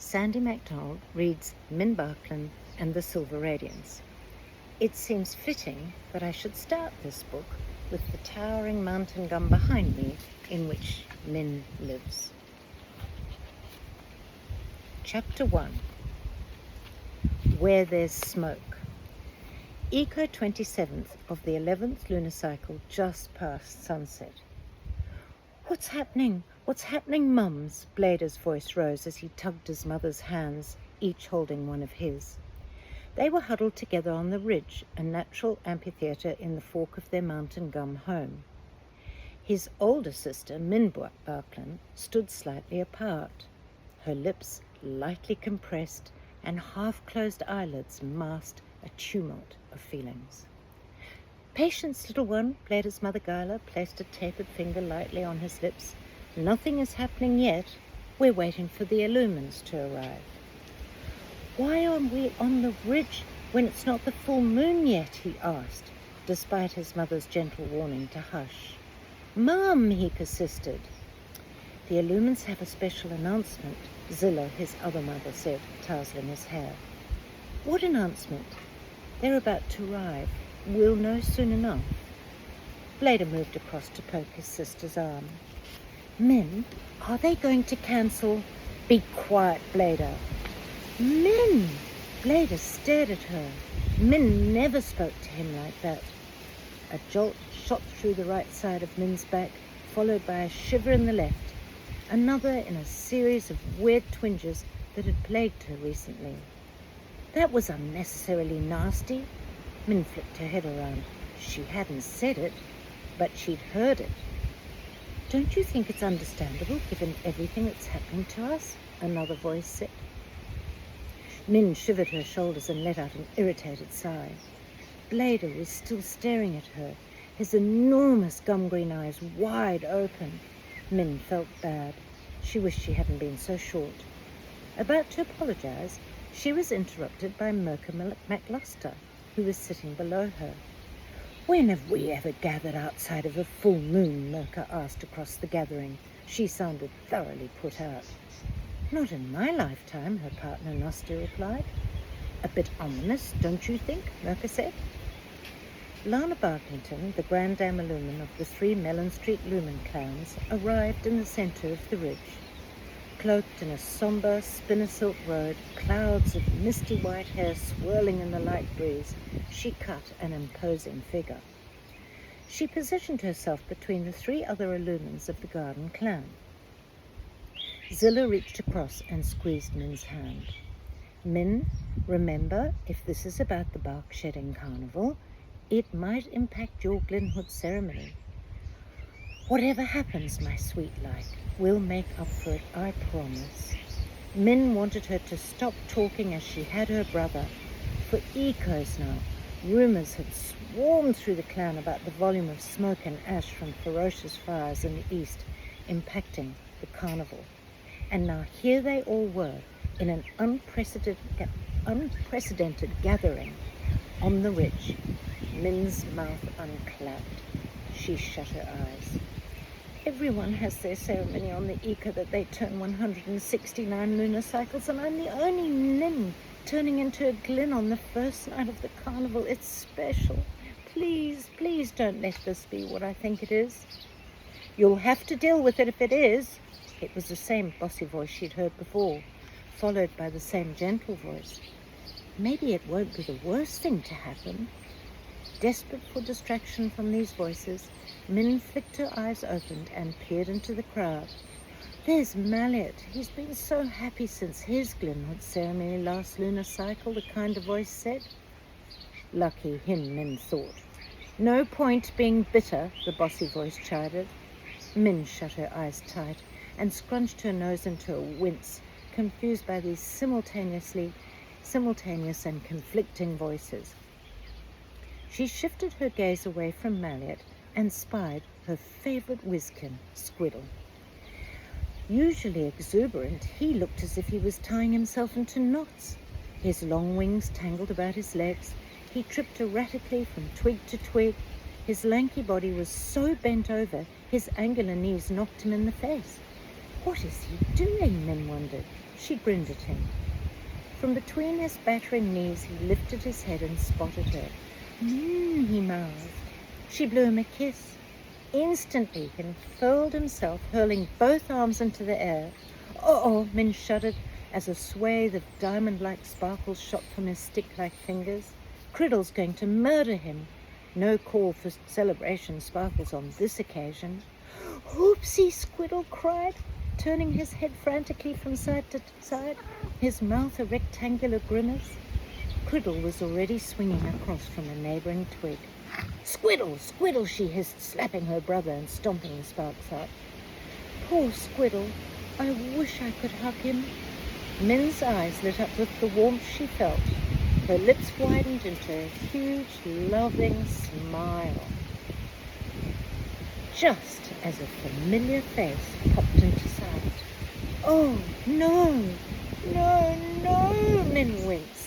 Sandy MacDonald reads Min Barklin and the Silver Radiance. It seems fitting that I should start this book with the towering mountain gum behind me in which Min lives. Chapter 1. Where There's Smoke. Eco 27th of the 11th lunar cycle, just past sunset. What's happening? What's happening, mums? Blader's voice rose as he tugged his mother's hands, each holding one of his. They were huddled together on the ridge, a natural amphitheatre in the fork of their mountain gum home. His older sister, Min Barklin, stood slightly apart. Her lips lightly compressed and half-closed eyelids masked a tumult of feelings. Patience, little one, Blader's mother Guyla placed a tapered finger lightly on his lips. Nothing is happening yet. We're waiting for the illumines to arrive. Why are we on the ridge when it's not the full moon yet? He asked, despite his mother's gentle warning to hush. Mum, he persisted. The illumines have a special announcement, Zilla, his other mother, said, tousling his hair. What announcement? They're about to arrive. We'll know soon enough. Blader moved across to poke his sister's arm. Min, are they going to cancel? Be quiet, Blader. Min! Blader stared at her. Min never spoke to him like that. A jolt shot through the right side of Min's back, followed by a shiver in the left, another in a series of weird twinges that had plagued her recently. That was unnecessarily nasty. Min flipped her head around. She hadn't said it, but she'd heard it. Don't you think it's understandable, given everything that's happening to us? Another voice said. Min shivered her shoulders and let out an irritated sigh. Blader was still staring at her, his enormous gum-green eyes wide open. Min felt bad. She wished she hadn't been so short. About to apologize, she was interrupted by Merker McLuster, who was sitting below her. When have we ever gathered outside of a full moon? Merker asked across the gathering. She sounded thoroughly put out. Not in my lifetime, her partner Noster replied. A bit ominous, don't you think? Merker said. Lana Barklington, the Grand Dame Illumin of the 3 Mellon Street Lumen clans, arrived in the centre of the ridge. Cloaked in a sombre spinner silk robe, clouds of misty white hair swirling in the light breeze, she cut an imposing figure. She positioned herself between the 3 other illumins of the Garden clan. Zilla reached across and squeezed Min's hand. Min, remember, if this is about the bark shedding carnival, it might impact your Glenhood ceremony. Whatever happens, my sweet light, we'll make up for it, I promise. Min wanted her to stop talking as she had her brother. For ecos now, rumours had swarmed through the clan about the volume of smoke and ash from ferocious fires in the east impacting the carnival. And now here they all were, in an unprecedented gathering on the ridge. Min's mouth unclapped. She shut her eyes. Everyone has their ceremony on the Eka that they turn 169 lunar cycles, and I'm the only Nim turning into a Glyn on the first night of the carnival. It's special. Please, please don't let this be what I think it is. You'll have to deal with it if it is. It was the same bossy voice she'd heard before, followed by the same gentle voice. Maybe it won't be the worst thing to happen. Desperate for distraction from these voices, Min flicked her eyes open and peered into the crowd. There's Mallet. He's been so happy since his Glenhood ceremony last lunar cycle, the kind of voice said. Lucky him, Min thought. No point being bitter, the bossy voice chided. Min shut her eyes tight and scrunched her nose into a wince, confused by these simultaneous and conflicting voices. She shifted her gaze away from Mallet and spied her favourite whizkin, Squiddle. Usually exuberant, he looked as if he was tying himself into knots. His long wings tangled about his legs. He tripped erratically from twig to twig. His lanky body was so bent over, his angular knees knocked him in the face. What is he doing? Min wondered. She grinned at him. From between his battering knees he lifted his head and spotted her. He mouthed. She blew him a kiss. Instantly he unfurled himself, hurling both arms into the air. Oh, Min shuddered as a swathe of diamond-like sparkles shot from his stick-like fingers. Criddle's going to murder him. No call for celebration sparkles on this occasion. Oopsie, Squiddle cried, turning his head frantically from side to side, his mouth a rectangular grimace. Criddle was already swinging across from a neighbouring twig. Squiddle, Squiddle, she hissed, slapping her brother and stomping the sparks out. Poor Squiddle, I wish I could hug him. Min's eyes lit up with the warmth she felt. Her lips widened into a huge, loving smile. Just as a familiar face popped into sight. Oh, no, no, no, Min winced.